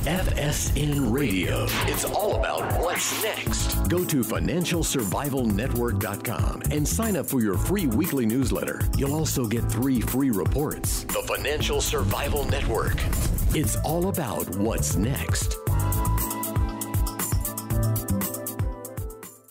FSN Radio. It's all about what's next. Go to financialsurvivalnetwork.com and sign up for your free weekly newsletter. You'll also get 3 free reports. The Financial Survival Network. It's all about what's next.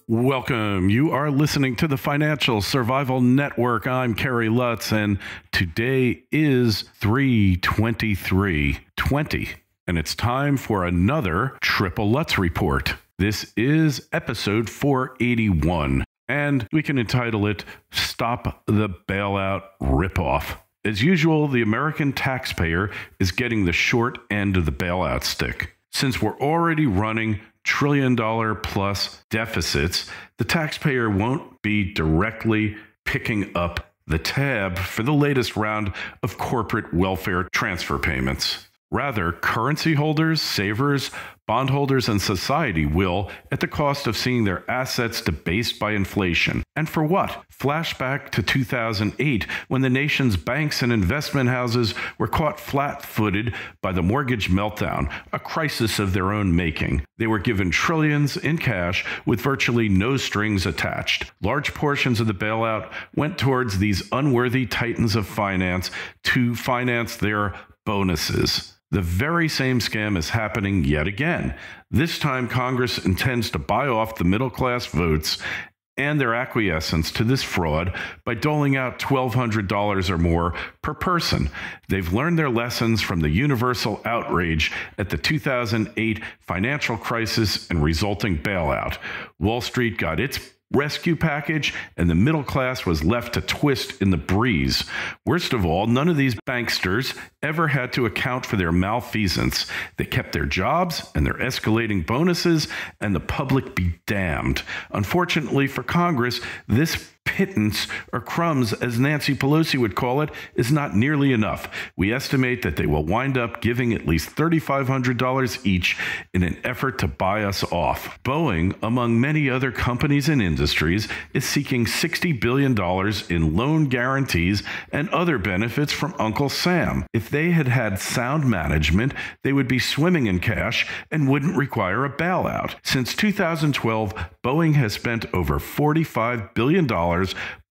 Welcome. You are listening to the Financial Survival Network. I'm Kerry Lutz, and today is 3/23/20, and it's time for another Triple Lutz report. This is episode 481, and we can entitle it Stop the Bailout Ripoff. As usual, the American taxpayer is getting the short end of the bailout stick. Since we're already running trillion-dollar plus deficits, the taxpayer won't be directly picking up the tab for the latest round of corporate welfare transfer payments. Rather, currency holders, savers, bondholders, and society will, at the cost of seeing their assets debased by inflation. And for what? Flashback to 2008, when the nation's banks and investment houses were caught flat-footed by the mortgage meltdown, a crisis of their own making. They were given trillions in cash with virtually no strings attached. Large portions of the bailout went towards these unworthy titans of finance to finance their bonuses. The very same scam is happening yet again. This time, Congress intends to buy off the middle-class votes and their acquiescence to this fraud by doling out $1,200 or more per person. They've learned their lessons from the universal outrage at the 2008 financial crisis and resulting bailout. Wall Street got its rescue package, and the middle class was left to twist in the breeze. Worst of all, none of these banksters ever had to account for their malfeasance. They kept their jobs and their escalating bonuses, and the public be damned. Unfortunately for Congress, this pittance, or crumbs, as Nancy Pelosi would call it, is not nearly enough. We estimate that they will wind up giving at least $3,500 each in an effort to buy us off. Boeing, among many other companies and industries, is seeking $60 billion in loan guarantees and other benefits from Uncle Sam. If they had had sound management, they would be swimming in cash and wouldn't require a bailout. Since 2012, Boeing has spent over $45 billion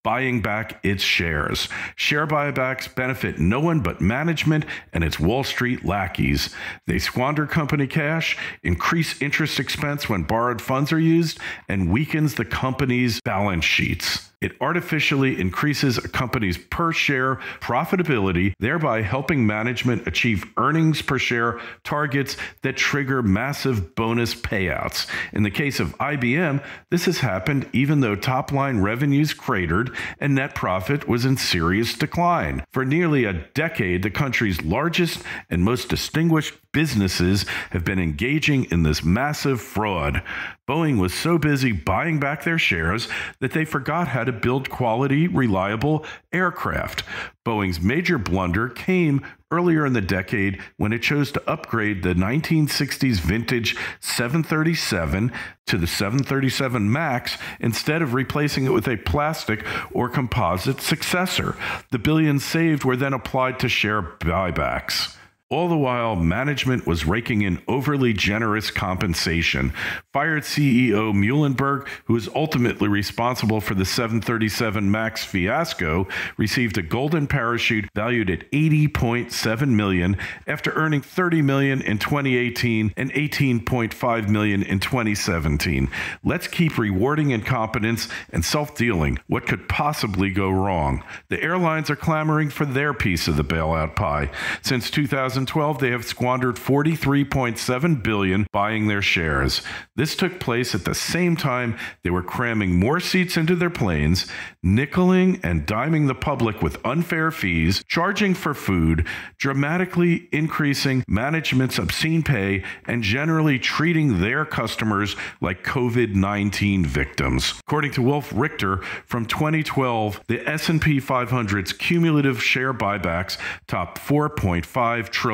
buying back its shares. Share buybacks benefit no one but management and its Wall Street lackeys. They squander company cash, increase interest expense when borrowed funds are used, and weakens the company's balance sheets. It artificially increases a company's per-share profitability, thereby helping management achieve earnings per share targets that trigger massive bonus payouts. In the case of IBM, this has happened even though top-line revenues cratered and net profit was in serious decline. For nearly a decade, the country's largest and most distinguished businesses have been engaging in this massive fraud. Boeing was so busy buying back their shares that they forgot how to build quality, reliable aircraft. Boeing's major blunder came earlier in the decade when it chose to upgrade the 1960s vintage 737 to the 737 MAX instead of replacing it with a plastic or composite successor. The billions saved were then applied to share buybacks. All the while, management was raking in overly generous compensation. Fired CEO Muhlenberg, who was ultimately responsible for the 737 MAX fiasco, received a golden parachute valued at $80.7 million after earning $30 million in 2018 and $18.5 million in 2017. Let's keep rewarding incompetence and self-dealing. What could possibly go wrong? The airlines are clamoring for their piece of the bailout pie. Since 2012, they have squandered $43.7 billion buying their shares. This took place at the same time they were cramming more seats into their planes, nickeling and diming the public with unfair fees, charging for food, dramatically increasing management's obscene pay, and generally treating their customers like COVID-19 victims. According to Wolf Richter, from 2012, the S&P 500's cumulative share buybacks topped $4.5 trillion.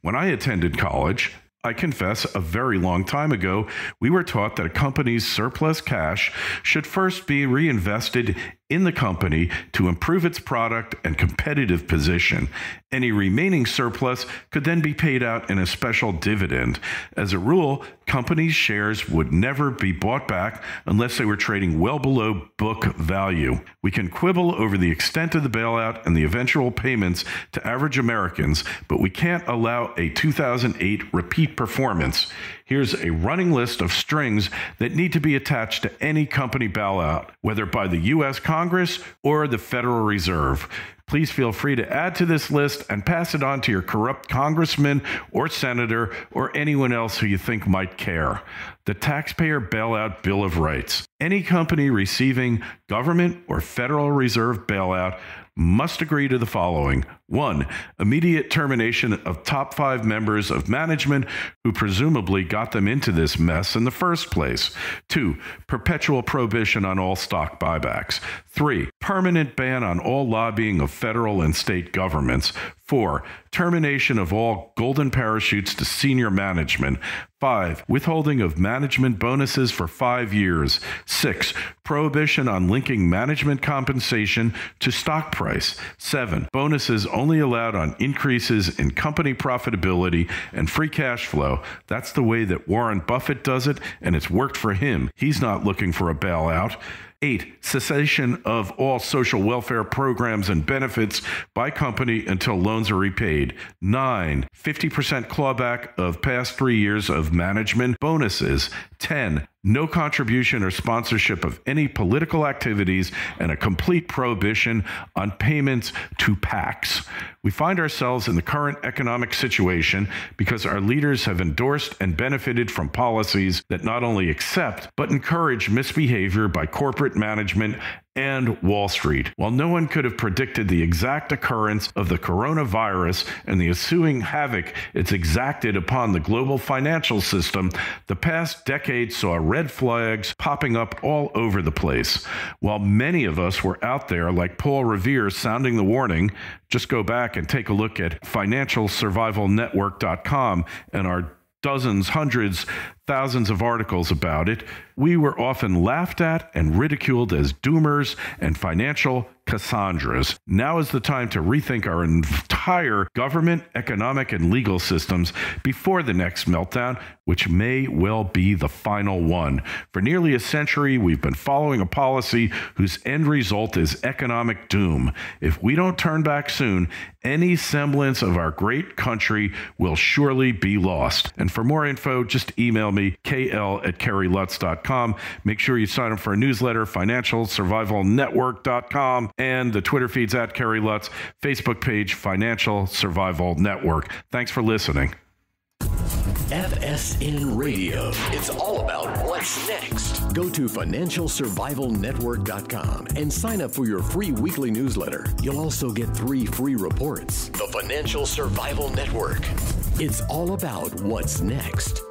When I attended college, I confess, a very long time ago, we were taught that a company's surplus cash should first be reinvested in the company to improve its product and competitive position. Any remaining surplus could then be paid out in a special dividend. As a rule, companies' shares would never be bought back unless they were trading well below book value. We can quibble over the extent of the bailout and the eventual payments to average Americans, but we can't allow a 2008 repeat performance. Here's a running list of strings that need to be attached to any company bailout, whether by the U.S. Congress or the Federal Reserve. Please feel free to add to this list and pass it on to your corrupt congressman or senator or anyone else who you think might care. The Taxpayer Bailout Bill of Rights. Any company receiving government or Federal Reserve bailout must agree to the following. 1. Immediate termination of top 5 members of management who presumably got them into this mess in the first place. 2. Perpetual prohibition on all stock buybacks. 3. Permanent ban on all lobbying of federal and state governments. 4. Termination of all golden parachutes to senior management. 5. Withholding of management bonuses for 5 years. 6. Prohibition on linking management compensation to stock price. 7. Bonuses only allowed on increases in company profitability and free cash flow. That's the way that Warren Buffett does it, and it's worked for him. He's not looking for a bailout. 8. Cessation of all social welfare programs and benefits by company until loans are repaid. 9. 50% clawback of past 3 years of management bonuses. 10. No contribution or sponsorship of any political activities and a complete prohibition on payments to PACs. We find ourselves in the current economic situation because our leaders have endorsed and benefited from policies that not only accept but encourage misbehavior by corporate management and Wall Street. While no one could have predicted the exact occurrence of the coronavirus and the ensuing havoc it's exacted upon the global financial system, the past decade saw red flags popping up all over the place. While many of us were out there like Paul Revere sounding the warning, just go back and take a look at financialsurvivalnetwork.com and our dozens, hundreds, thousands of articles about it. We were often laughed at and ridiculed as doomers and financial Cassandras. Now is the time to rethink our entire government, economic, and legal systems before the next meltdown, which may well be the final one. For nearly a century, we've been following a policy whose end result is economic doom. If we don't turn back soon, any semblance of our great country will surely be lost. And for more info, just email me, kl@kerrylutz.com. Make sure you sign up for a newsletter, financialsurvivalnetwork.com, and the Twitter feeds at Kerry Lutz, Facebook page, Financial Survival Network. Thanks for listening. FSN Radio. It's all about what's next. Go to financialsurvivalnetwork.com and sign up for your free weekly newsletter. You'll also get 3 free reports. The Financial Survival Network. It's all about what's next.